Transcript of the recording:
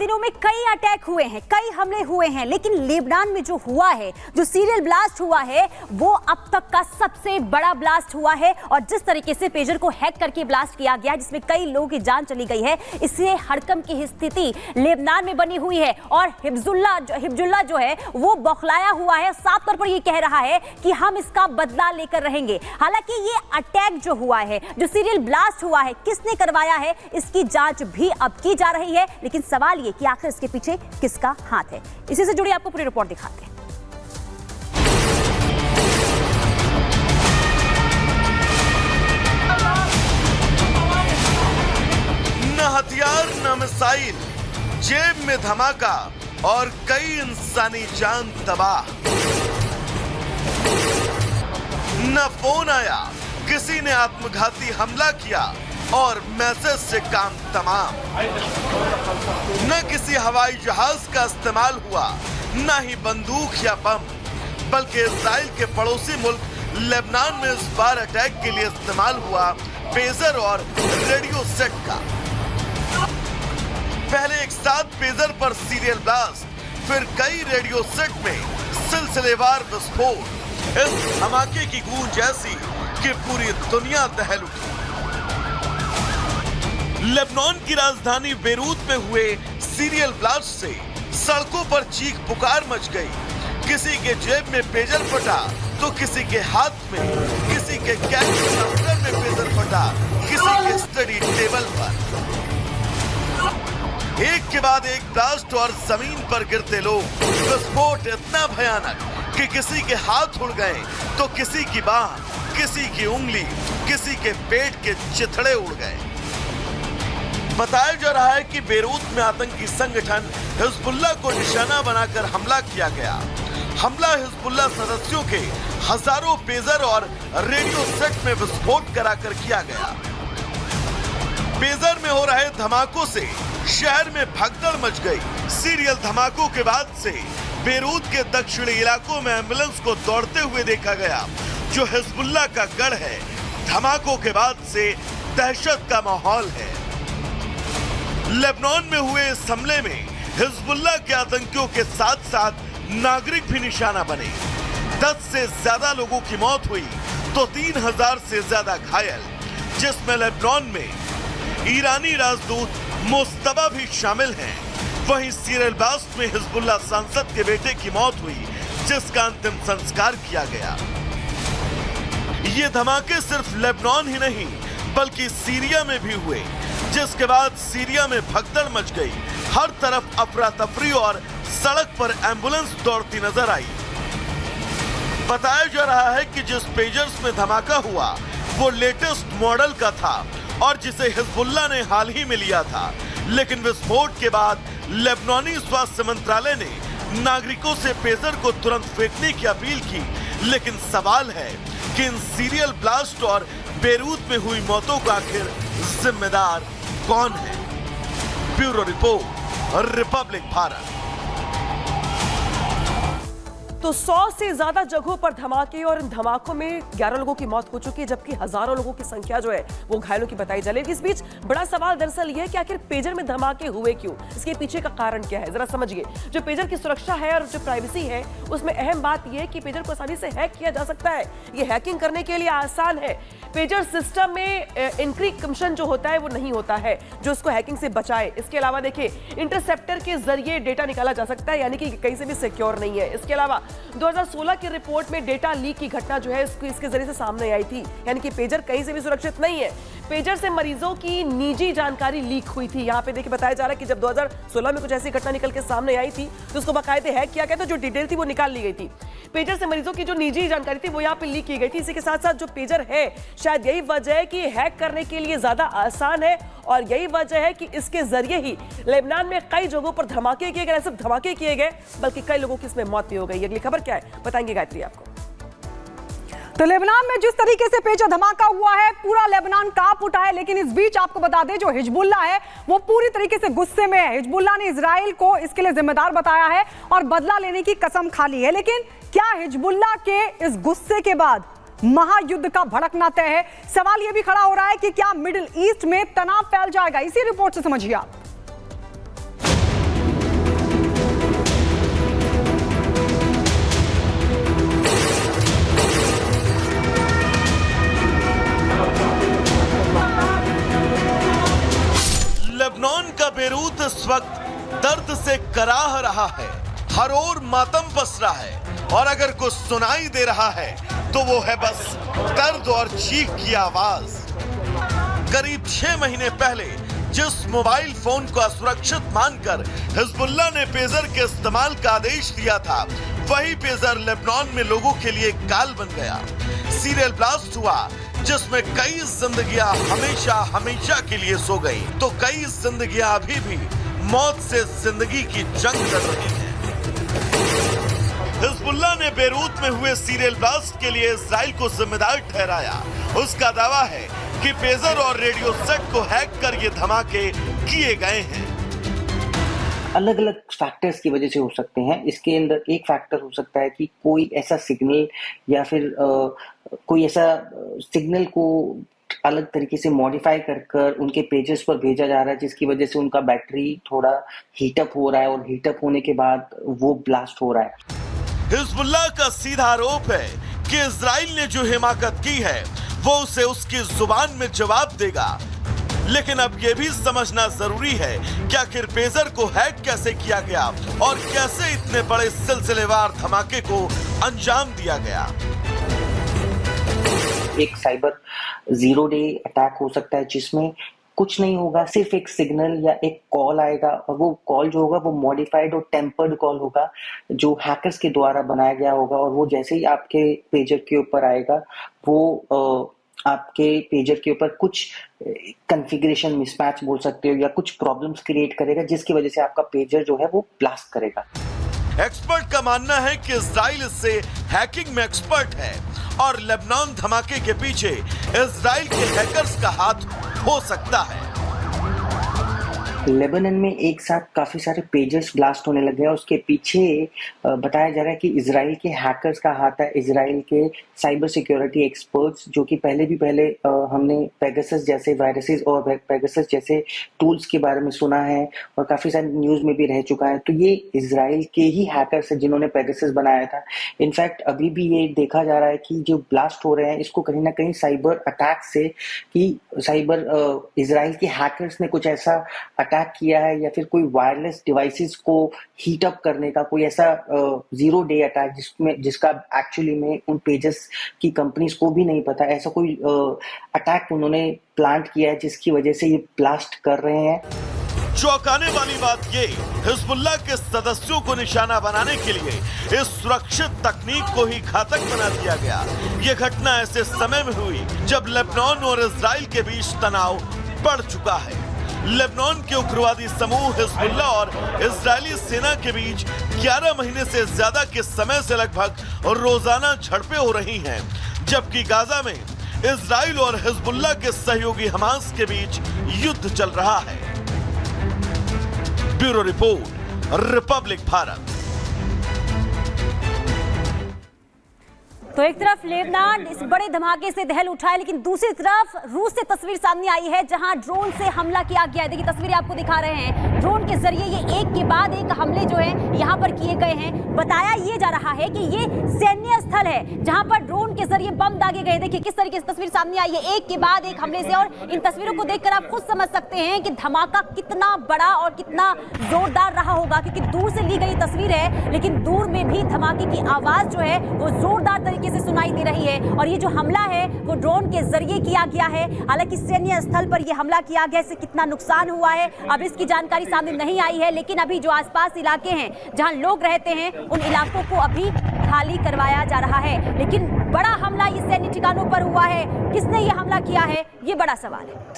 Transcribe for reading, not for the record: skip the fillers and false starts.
दिनों में कई अटैक हुए हैं, कई हमले हुए हैं, लेकिन लेबनान में जो हुआ है, जो सीरियल ब्लास्ट हुआ है, वो अब तक का सबसे बड़ा ब्लास्ट हुआ है। और जिस तरीके से पेजर को हैक करके ब्लास्ट किया गया, जिसमें कई लोगों की जान चली गई है, इससे हड़कंप की स्थिति लेबनान में बनी हुई है। और हिजबुल्लाह जो है वो बौखलाया हुआ है, साफ तौर पर ये कह रहा है कि हम इसका बदला लेकर रहेंगे। हालांकि ये अटैक जो हुआ है, जो सीरियल ब्लास्ट हुआ है, किसने करवाया है, इसकी जांच भी अब की जा रही है। लेकिन सवाल ये कि आखिर इसके पीछे किसका हाथ है। इसी से जुड़ी आपको पूरी रिपोर्ट दिखाते हैं। न हथियार न मिसाइल, जेब में धमाका और कई इंसानी जान तबाह। न फोन आया, किसी ने आत्मघाती हमला किया और मैसेज से काम तमाम। न किसी हवाई जहाज का इस्तेमाल हुआ, न ही बंदूक या बम, बल्कि इजराइल के पड़ोसी मुल्क लेबनान में इस बार अटैक के लिए इस्तेमाल हुआ पेजर और रेडियो सेट का। पहले एक साथ पेजर पर सीरियल ब्लास्ट, फिर कई रेडियो सेट में सिलसिलेवार विस्फोट। इस धमाके की गूंज ऐसी कि पूरी दुनिया दहल उठी। लेबनान की राजधानी बेरूत में हुए सीरियल ब्लास्ट से सड़कों पर चीख पुकार मच गई। किसी के जेब में पेजर फटा तो किसी के हाथ में, किसी के कैश काउंटर में पेजर फटा, किसी के स्टडी टेबल पर। एक के बाद एक ब्लास्ट और जमीन पर गिरते लोग। विस्फोट इतना भयानक कि किसी के हाथ उड़ गए तो किसी की बाह, किसी की उंगली, किसी के पेट के चिथड़े उड़ गए। बताया जा रहा है कि बेरूत में आतंकी संगठन हिजबुल्लाह को निशाना बनाकर हमला किया गया। हमला हिजबुल्लाह सदस्यों के हजारों पेजर और रेडियो सेट में विस्फोट कराकर किया गया। पेजर में हो रहे धमाकों से शहर में भगदड़ मच गई। सीरियल धमाकों के बाद से बेरूत के दक्षिणी इलाकों में एम्बुलेंस को दौड़ते हुए देखा गया, जो हिजबुल्लाह का गढ़ है। धमाकों के बाद से दहशत का माहौल है। लेबनान में हुए इस हमले में हिजबुल्लाह के आतंकियों के साथ साथ नागरिक भी निशाना बने। 10 से ज्यादा लोगों की मौत हुई तो 3000 से ज्यादा घायल, जिसमें लेबनान में ईरानी राजदूत मुस्तबा भी शामिल हैं। वहीं सीरियल ब्लास्ट में हिजबुल्लाह सांसद के बेटे की मौत हुई, जिसका अंतिम संस्कार किया गया। ये धमाके सिर्फ लेबनान ही नहीं बल्कि सीरिया में भी हुए, जिसके बाद सीरिया में भगदड़ मच गई। हर तरफ अफरा तफरी और सड़क पर एम्बुलेंस दौड़ती नजर आई। बताया जा रहा है कि जिस पेजर्स में धमाका हुआ वो लेटेस्ट मॉडल का था और जिसे हिजबुल्लाह ने हाल ही में लिया था। लेकिन विस्फोट के बाद लेबनानी स्वास्थ्य मंत्रालय ने नागरिकों से पेजर को तुरंत फेंकने की अपील की। लेकिन सवाल है कि इन सीरियल ब्लास्ट और बेरूत में हुई मौतों का आखिर जिम्मेदार कौन है? Bureau report, Republic Bharat. तो 100 से ज्यादा जगहों पर धमाके और इन धमाकों में 11 लोगों की मौत हो चुकी है, जबकि हजारों लोगों की संख्या जो है वो घायलों की बताई जा रही है। इस बीच बड़ा सवाल दरअसल ये है कि आखिर पेजर में धमाके हुए क्यों, इसके पीछे का कारण क्या है, जरा समझिए। जो पेजर की सुरक्षा है और जो प्राइवेसी है, उसमें अहम बात यह है कि पेजर को आसानी से हैक किया जा सकता है। ये हैकिंग करने के लिए आसान है। पेजर सिस्टम में एन्क्रिप्शन जो होता है वो नहीं होता है जो उसको हैकिंग से बचाए। इसके अलावा देखिए, इंटरसेप्टर के जरिए डेटा निकाला जा सकता है, यानी कि कहीं से भी सिक्योर नहीं है। इसके अलावा 2016 की रिपोर्ट में डेटा लीक की घटना जो है इसके जरिए से सामने आई थी, यानी कि पेजर कहीं से भी सुरक्षित नहीं है। पेजर से मरीजों की निजी जानकारी लीक हुई थी। यहाँ पे देखिए बताया जा रहा है कि जब 2016 में कुछ ऐसी घटना निकल के सामने आई थी तो उसको बाकायदे हैक किया गया था, जो डिटेल थी वो निकाल ली गई थी। पेजर से मरीजों की जो निजी जानकारी थी वो यहाँ पे लीक की गई थी। इसी के साथ साथ जो पेजर है, शायद यही वजह है कि हैक करने के लिए ज्यादा आसान है और यही वजह है कि इसके जरिए ही लेबनान में कई जगहों पर धमाके किए गए। सिर्फ धमाके किए गए बल्कि कई लोगों की इसमें मौत भी हो गई। अगली खबर क्या है बताएंगे गायत्री आपको। तो लेबनान में जिस तरीके से पेजर धमाका हुआ है, पूरा लेबनान कांप उठा है। लेकिन इस बीच आपको बता दें, जो हिजबुल्लाह है वो पूरी तरीके से गुस्से में है। हिजबुल्लाह ने इजराइल को इसके लिए जिम्मेदार बताया है और बदला लेने की कसम खा ली है। लेकिन क्या हिजबुल्लाह के इस गुस्से के बाद महायुद्ध का भड़कना तय है? सवाल यह भी खड़ा हो रहा है कि क्या मिडिल ईस्ट में तनाव फैल जाएगा? इसी रिपोर्ट से समझिए आप। वक्त दर्द से कराह रहा है, हर ओर मातम पस रहा है और अगर कुछ सुनाई दे रहा है तो वो है बस दर्द और चीख की आवाज। करीब 6 महीने पहले जिस मोबाइल फोन को असुरक्षित मानकर हिजबुल्लाह ने पेजर के इस्तेमाल का आदेश दिया था, वही पेजर लेबनान में लोगों के लिए काल बन गया। सीरियल ब्लास्ट हुआ जिसमें कई जिंदगियां हमेशा के लिए सो गई, तो कई जिंदगियां अभी भी मौत से जिंदगी की जंग लड़ रही हैं। हिजबुल्लाह ने बेरूत में हुए सीरियल ब्लास्ट के लिए इजराइल को जिम्मेदार ठहराया। उसका दावा है कि पेजर और रेडियो सेट को हैक कर ये धमाके किए गए हैं। अलग अलग फैक्टर्स की वजह से हो सकते हैं। इसके अंदर एक फैक्टर हो सकता है कि कोई ऐसा सिग्नल या फिर कोई ऐसा सिग्नल को अलग तरीके से मॉडिफाई कर उनके पेजेस पर भेजा जा रहा है, जिसकी वजह से उनका बैटरी थोड़ा हीटअप हो रहा है और हीटअप होने के बाद वो ब्लास्ट हो रहा है। हिजबुल्लाह का सीधा आरोप है कि इजराइल ने जो हिमाकत की है वो उसे उसकी जुबान में जवाब देगा, लेकिन अब यह भी समझना जरूरी है कि आखिर पेजर को हैक कैसे किया गया और कैसे इतने बड़े सिलसिलेवार धमाके को अंजाम दिया गया। एक साइबर 0 डे अटैक हो सकता है जिसमें कुछ नहीं होगा, सिर्फ एक सिग्नल या एक कॉल आएगा और वो कॉल जो होगा वो मॉडिफाइड और टेम्पर्ड कॉल होगा जो हैकर्स के द्वारा बनाया गया होगा, और वो जैसे ही आपके पेजर के ऊपर आएगा वो आपके पेजर के ऊपर कुछ कॉन्फ़िगरेशन मिसमैच बोल सकते हो या कुछ प्रॉब्लम्स क्रिएट करेगा, जिसकी वजह से आपका पेजर जो है वो ब्लास्ट करेगा। एक्सपर्ट का मानना है कि इजराइल इससे हैकिंग में एक्सपर्ट है और लेबनान धमाके के पीछे इजराइल के हैकर्स का हाथ हो सकता है। लेबनान में एक साथ काफी सारे पेजेस ब्लास्ट होने लगे हैं। उसके पीछे बताया जा रहा है कि इजराइल के हैकर्स का हाथ है, इजराइल के साइबर सिक्योरिटी एक्सपर्ट्स, जो कि पहले हमने पेगासस जैसे वायरसेस और पेगासस जैसे टूल्स के बारे में सुना है और काफी सारे न्यूज में भी रह चुका है। तो ये इजराइल के ही हैकर्स है जिन्होंने पेगासस बनाया था। इनफैक्ट अभी भी ये देखा जा रहा है कि जो ब्लास्ट हो रहे हैं इसको कहीं ना कहीं साइबर अटैक से, कि साइबर इजराइल के हैकर्स ने कुछ ऐसा अटैक किया है या फिर कोई वायरलेस डिवाइसेस को हीट अप करने का कोई ऐसा 0 डे अटैक जिसका एक्चुअली में उन पेजेस की कंपनीज को भी नहीं पता, ऐसा कोई अटैक उन्होंने प्लांट किया है जिसकी वजह से ये ब्लास्ट कर रहे हैं। चौंकाने वाली बात ये, हिजबुल्लाह के सदस्यों को निशाना बनाने के लिए इस सुरक्षित तकनीक को ही घातक बना दिया गया। ये घटना ऐसे समय में हुई जब लेबनान और इजराइल के बीच तनाव बढ़ चुका है। लेबनान के उग्रवादी समूह हिजबुल्लाह और इजरायली सेना के बीच 11 महीने से ज्यादा के समय से लगभग रोजाना झड़पें हो रही हैं, जबकि गाजा में इजराइल और हिजबुल्लाह के सहयोगी हमास के बीच युद्ध चल रहा है। Bureau report, Republic Bharat. तो एक तरफ लेबनान इस बड़े धमाके से दहल उठा है, लेकिन दूसरी तरफ रूस से तस्वीर सामने आई है जहां ड्रोन से हमला किया गया है। देखिए तस्वीरें आपको दिखा रहे हैं, ड्रोन के जरिए ये एक के बाद एक हमले जो है यहां पर किए गए हैं। बताया ये जा रहा है कि ये सैन्य स्थल है जहां पर ड्रोन के जरिए बम दागे गए। देखिए किस तरीके से तस्वीर सामने आई है एक के बाद एक हमले से, और इन तस्वीरों को देखकर आप खुद समझ सकते हैं कि धमाका कितना बड़ा और कितना जोरदार रहा होगा, क्योंकि दूर से ली गई तस्वीर है लेकिन दूर में भी धमाके की आवाज जो है वो जोरदार तरीके से सुनाई दे रही है। और ये जो हमला है वो ड्रोन के जरिए किया गया है। हालांकि सैन्य स्थल पर यह हमला किया गया, इससे कितना नुकसान हुआ है अब इसकी जानकारी सामने नहीं आई है, लेकिन अभी जो आसपास इलाके हैं जहां लोग रहते हैं उन इलाकों को अभी खाली करवाया जा रहा है। लेकिन बड़ा हमला ये सैन्य ठिकानों पर हुआ है, किसने ये हमला किया है ये बड़ा सवाल है।